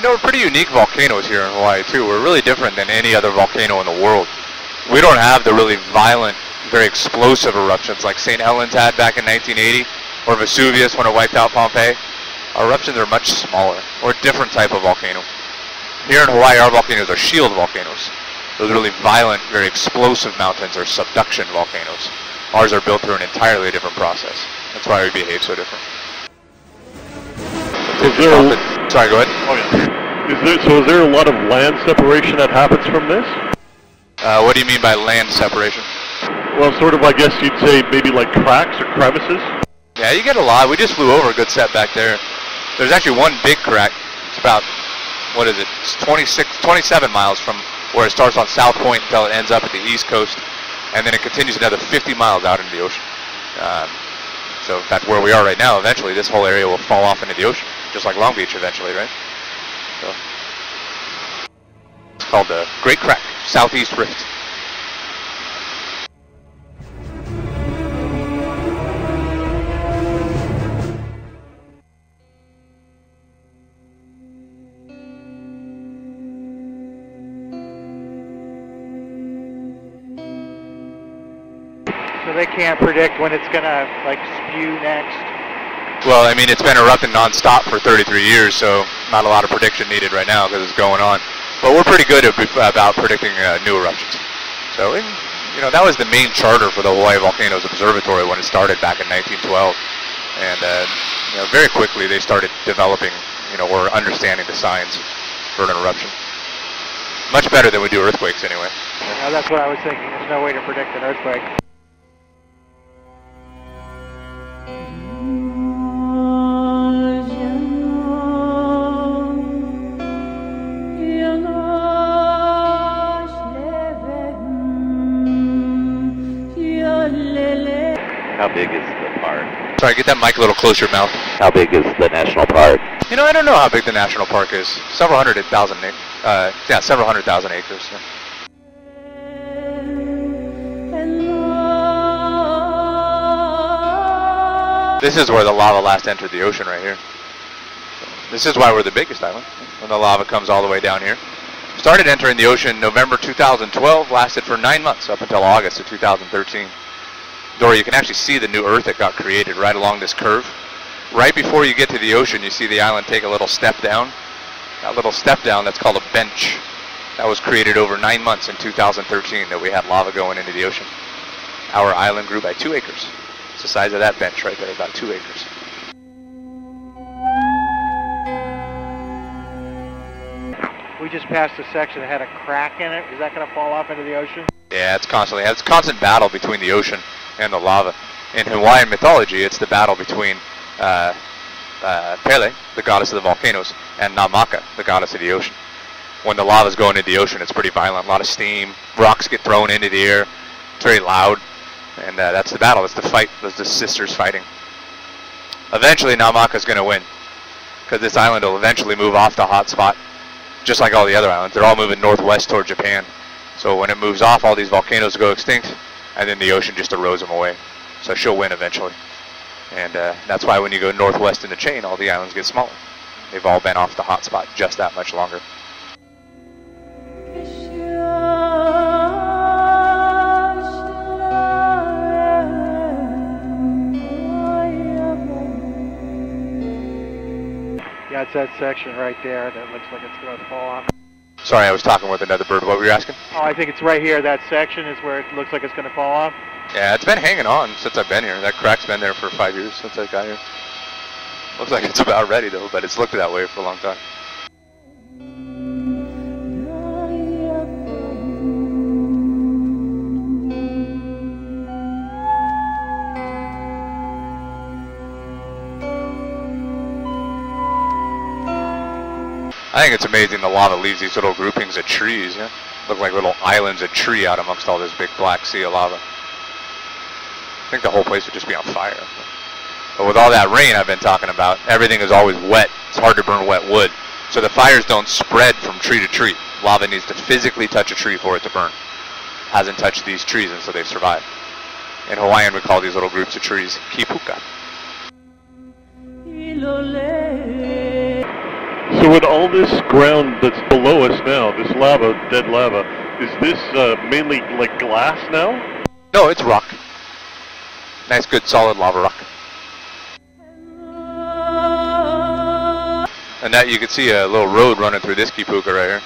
know, we're pretty unique volcanoes here in Hawaii too. We're really different than any other volcano in the world. We don't have the really violent, very explosive eruptions like St. Helens had back in 1980, or Vesuvius when it wiped out Pompeii. Our eruptions are much smaller. We're a different type of volcano. Here in Hawaii, our volcanoes are shield volcanoes. Those really violent, very explosive mountains are subduction volcanoes. Ours are built through an entirely different process. That's why we behave so different. Sorry, go ahead. Oh yeah. Is there a lot of land separation that happens from this? What do you mean by land separation? Well, sort of, I guess you'd say maybe like cracks or crevices? Yeah, you get a lot. We just flew over a good set back there. There's actually one big crack. It's about, what is it? It's 27 miles from where it starts on South Point until it ends up at the East Coast. And then it continues another 50 miles out into the ocean. So in fact, where we are right now, eventually this whole area will fall off into the ocean, just like Long Beach eventually, right? So it's called the Great Crack, Southeast Rift. So they can't predict when it's gonna like spew next. Well, I mean, it's been erupting nonstop for 33 years, so not a lot of prediction needed right now because it's going on. But we're pretty good about predicting new eruptions. So, you know, that was the main charter for the Hawaii Volcanoes Observatory when it started back in 1912. And you know, very quickly they started developing, you know, or understanding the signs for an eruption. Much better than we do earthquakes, anyway. Yeah, that's what I was thinking. There's no way to predict an earthquake. How big is the park? Sorry, get that mic a little closer to your mouth. How big is the national park? You know, I don't know how big the national park is. Several hundred thousand acres. Yeah. This is where the lava last entered the ocean right here. This is why we're the biggest island, when the lava comes all the way down here. Started entering the ocean November 2012, lasted for 9 months up until August of 2013. Dora, you can actually see the new earth that got created right along this curve. Right before you get to the ocean, you see the island take a little step down. That little step down, that's called a bench. That was created over 9 months in 2013 that we had lava going into the ocean. Our island grew by 2 acres. It's the size of that bench right there, about 2 acres. We just passed a section that had a crack in it. Is that going to fall off into the ocean? Yeah, it's a constant battle between the ocean and the lava. In Hawaiian mythology, it's the battle between Pele, the goddess of the volcanoes, and Namaka, the goddess of the ocean. When the lava's going into the ocean, it's pretty violent. A lot of steam, rocks get thrown into the air. It's very loud, and that's the battle. It's the fight. Those the sisters fighting. Eventually, Namaka's going to win, because this island will eventually move off the hot spot, just like all the other islands. They're all moving northwest toward Japan. So when it moves off, all these volcanoes go extinct, and then the ocean just erodes them away. So she'll win eventually. And that's why when you go northwest in the chain, all the islands get smaller. They've all been off the hot spot just that much longer. Yeah, it's that section right there that looks like it's going to fall off. Sorry, I was talking with another bird. What were you asking? Oh, I think it's right here. That section is where it looks like it's going to fall off. Yeah, it's been hanging on since I've been here. That crack's been there for 5 years since I got here. Looks like it's about ready though, but it's looked that way for a long time. I think it's amazing the lava leaves these little groupings of trees, yeah? Look like little islands of tree out amongst all this big black sea of lava. I think the whole place would just be on fire. But with all that rain I've been talking about, everything is always wet. It's hard to burn wet wood. So the fires don't spread from tree to tree. Lava needs to physically touch a tree for it to burn. Hasn't touched these trees, and so they've survived. In Hawaiian, we call these little groups of trees kipuka. So with all this ground that's below us now, this lava, dead lava, is this mainly like glass now? No, it's rock. Nice, good, solid lava rock. And that you can see a little road running through this Kipuka right here.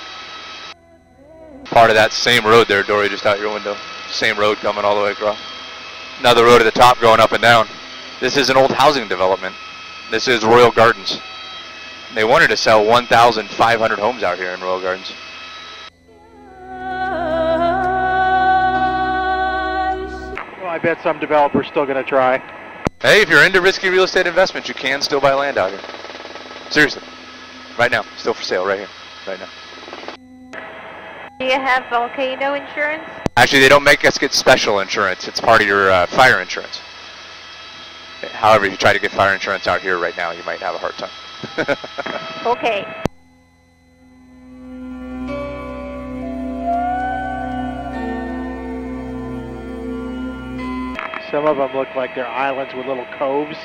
Part of that same road there, Dory, just out your window. Same road coming all the way across. Another road at the top going up and down. This is an old housing development. This is Royal Gardens. They wanted to sell 1,500 homes out here in Royal Gardens. Well, I bet some developer's still going to try. Hey, if you're into risky real estate investments, you can still buy land out here. Seriously. Right now. Still for sale right here. Right now. Do you have volcano insurance? Actually, they don't make us get special insurance. It's part of your fire insurance. However, if you try to get fire insurance out here right now, you might have a hard time. Okay. Some of them look like they're islands with little coves.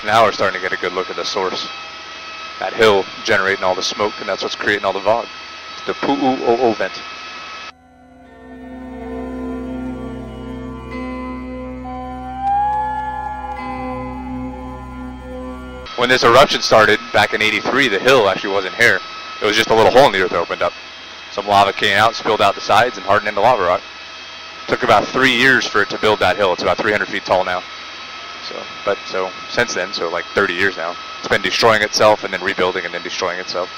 Now we're starting to get a good look at the source. That hill generating all the smoke, and that's what's creating all the VOG. It's the Pu'u'o'o vent. When this eruption started back in '83, the hill actually wasn't here. It was just a little hole in the earth that opened up. Some lava came out, spilled out the sides, and hardened into lava rock. Took about 3 years for it to build that hill. It's about 300 feet tall now. So since then, so like 30 years now, it's been destroying itself and then rebuilding and then destroying itself.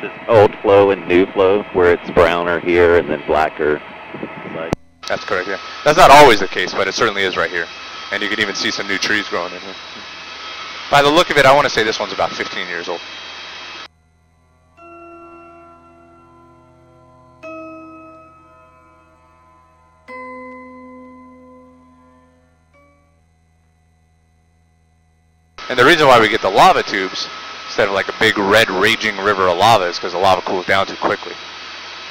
It's old flow and new flow, where it's browner here and then blacker. Like, That's correct, yeah. That's not always the case, but it certainly is right here. And you can even see some new trees growing in here. By the look of it, I want to say this one's about 15 years old. And the reason why we get the lava tubes instead of like a big red raging river of lava is because the lava cools down too quickly.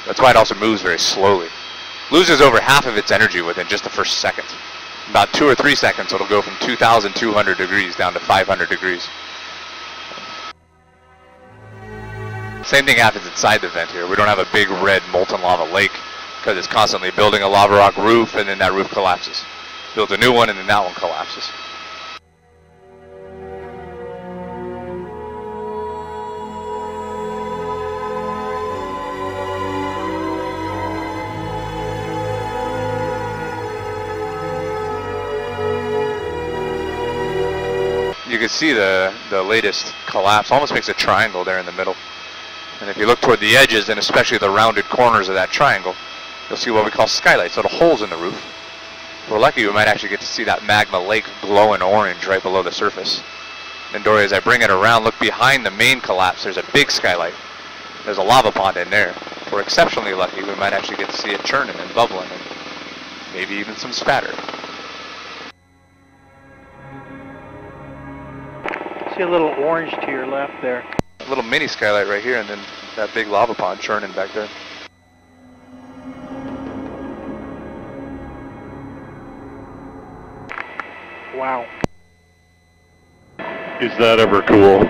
That's why it also moves very slowly. Loses over half of its energy within just the first second. About 2 or 3 seconds, it'll go from 2,200 degrees down to 500 degrees. Same thing happens inside the vent here. We don't have a big red molten lava lake because it's constantly building a lava rock roof, and then that roof collapses. Builds a new one, and then that one collapses. You can see the latest collapse almost makes a triangle there in the middle. And if you look toward the edges, and especially the rounded corners of that triangle, you'll see what we call skylights, little holes in the roof. If we're lucky, we might actually get to see that magma lake glowing orange right below the surface. And Dory, as I bring it around, look behind the main collapse, there's a big skylight. There's a lava pond in there. If we're exceptionally lucky, we might actually get to see it churning and bubbling, and maybe even some spatter. See a little orange to your left there. A little mini skylight right here, and then that big lava pond churning back there. Wow. Is that ever cool?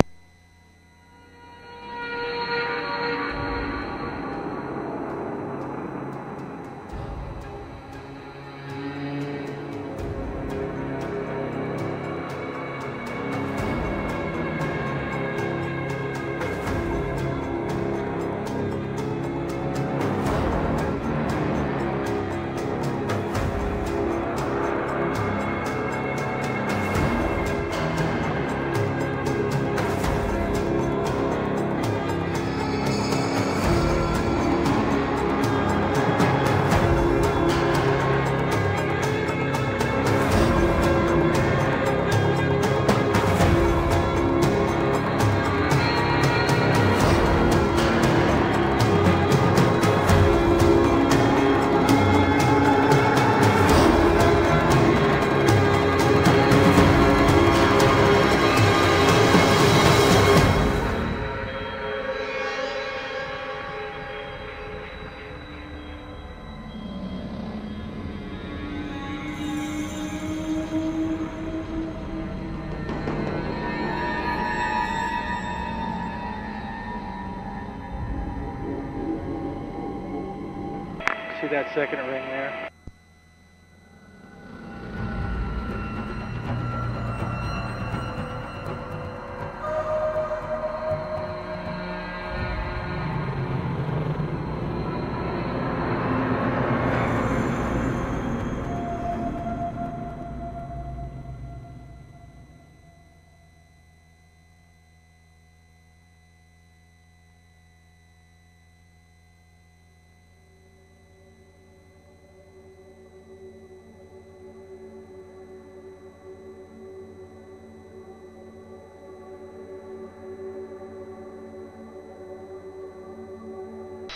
See that second ring there?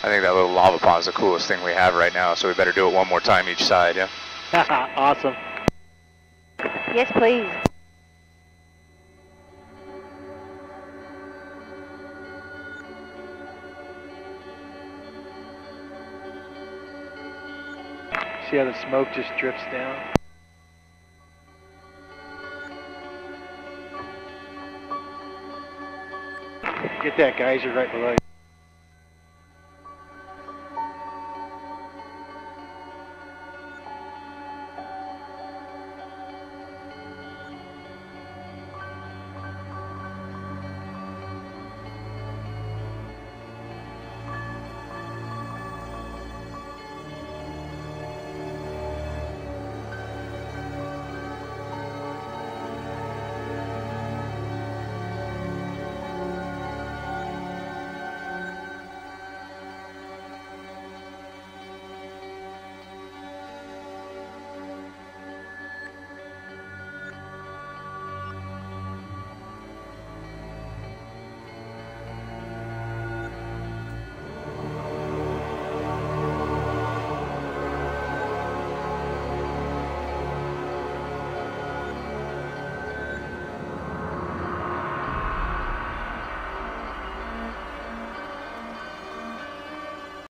I think that little lava pond is the coolest thing we have right now, so we better do it one more time each side, yeah? Awesome. Yes, please. See how the smoke just drifts down? Get that geyser right below you.